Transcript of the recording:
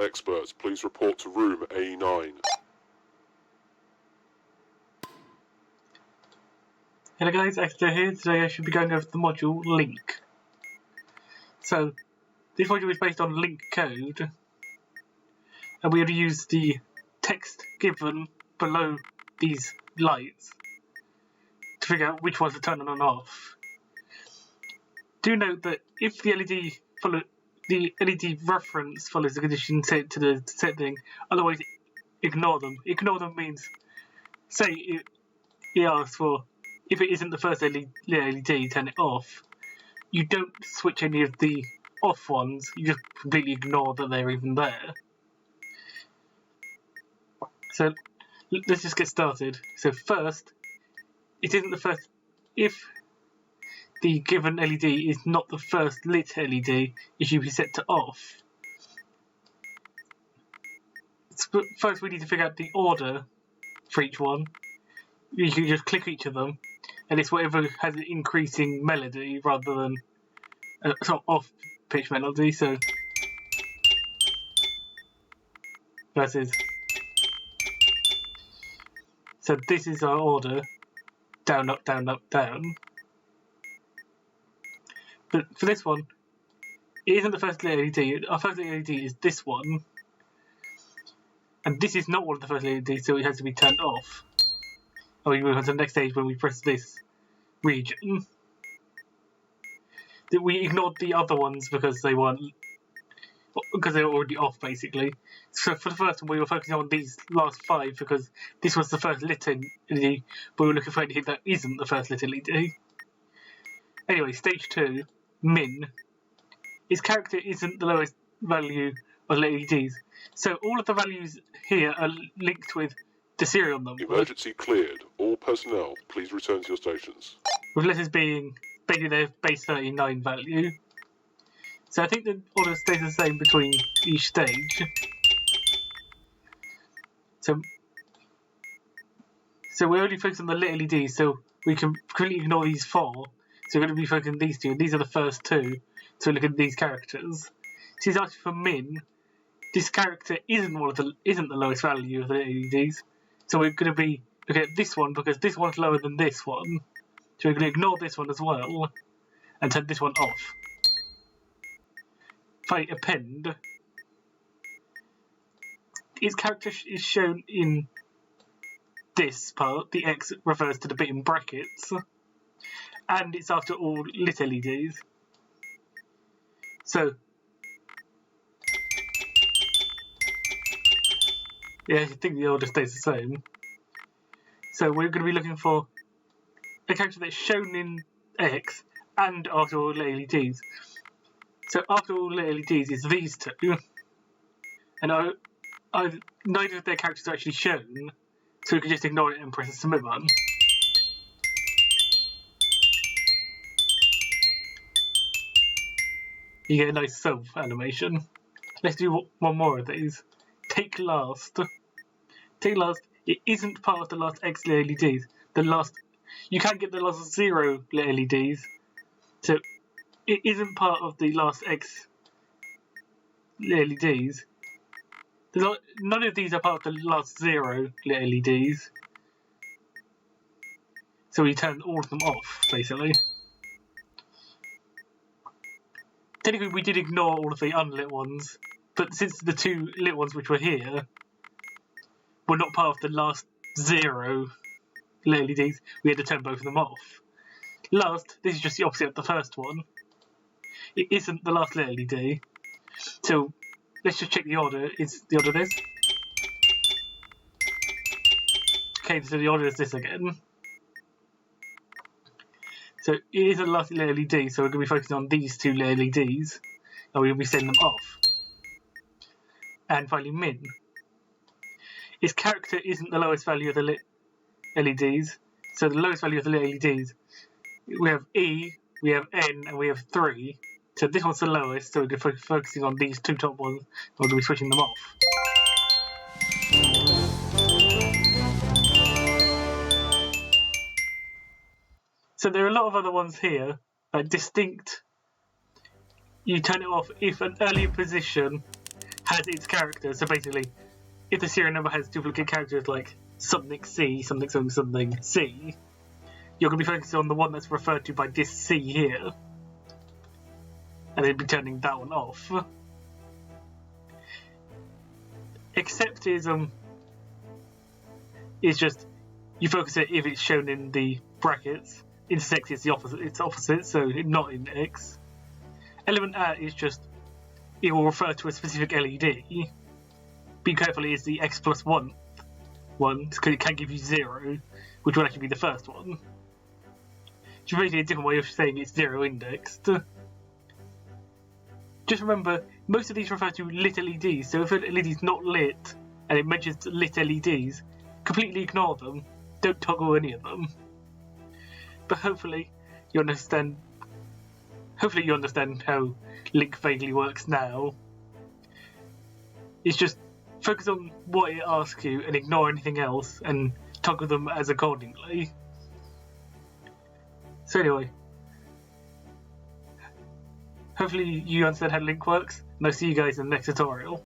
experts, please report to room A9. Hello guys, Exeter here. Today I should be going over the module Linq. So, this module is based on Linq code, and we will use the text given below these lights to figure out which ones to turn on and off. Do note that if the LED reference follows the condition set to the setting, otherwise ignore them. Ignore them means, say it asks for, if it isn't the first LED, turn it off. You don't switch any of the off ones, you just completely ignore that they're even there. So let's just get started. So first, it isn't the first, if the given LED is not the first lit LED, it should be set to off. First we need to figure out the order for each one. You can just click each of them, and it's whatever has an increasing melody rather than sort of off-pitch melody. So versus. So this is our order: down, up, down, up, down. But for this one, it isn't the first LED. Our first LED is this one, and this is not one of the first LEDs, so it has to be turned off. Or we move on to the next stage when we press this region. We ignored the other ones because they were already off, basically. So for the first one, we were focusing on these last 5 because this was the first lit LED, but we were looking for anything that isn't the first lit LED. Anyway, stage 2, min. Its character isn't the lowest value of LEDs, so all of the values here are linked with the serial number. Emergency cleared. All personnel, please return to your stations. With letters being basically their base 39 value. So I think the order stays the same between each stage. So we're only focused on the lit LEDs, so we can completely ignore these 4. So we're going to be focusing on these 2, and these are the first 2. So look at these characters. So he's asking for min. This character isn't the lowest value of the LEDs. So we're going to be looking at this one because this one's lower than this one. So we're going to ignore this one as well and turn this one off. If I append, its character is shown in this part. The X refers to the bit in brackets, and it's after all lit LEDs. So yeah, I think the order stays the same. So we're going to be looking for a character that's shown in X and after all LEDs. So after all LEDs is these 2, and neither of their characters are actually shown, so we can just ignore it and press the submit button. You get a nice self animation. Let's do one more of these. Take last. Take last. It isn't part of the last X LEDs. You can't get the last 0 LEDs. So it isn't part of the last X LEDs. None of these are part of the last 0 LEDs. So we turn all of them off, basically. Technically, we did ignore all of the unlit ones, but since the 2 lit ones which were here were not part of the last 0 LEDs, we had to turn both of them off. Last, this is just the opposite of the first one. It isn't the last LED, so let's just check the order. Is the order this? Okay, so the order is this again. So it is the last LED, so we're going to be focusing on these 2 LEDs, and we'll be setting them off. And finally, min. Its character isn't the lowest value of the LEDs, so the lowest value of the LEDs, we have E, we have N, and we have 3. So this one's the lowest, so we're going to be focusing on these 2 top ones, and we're going to be switching them off. So there are a lot of other ones here, like distinct. You turn it off if an earlier position has its characters. So basically, if the serial number has duplicate characters like something C, something something something C, you're going to be focusing on the one that's referred to by this C here, and then be turning that one off. Except is just you focus it if it's shown in the brackets. Intersect is the opposite; it's opposite, so not in X. Element at is just it will refer to a specific LED. Be careful, it is the X plus one because it can give you 0, which will actually be the first one. Which is basically a different way of saying it's 0 indexed. Just remember, most of these refer to lit LEDs, so if an LED is not lit and it mentions lit LEDs, completely ignore them. Don't toggle any of them. But hopefully you understand how Linq vaguely works now. It's just focus on what it asks you and ignore anything else and toggle them as accordingly. So anyway, hopefully you understand how Linq works, and I'll see you guys in the next tutorial.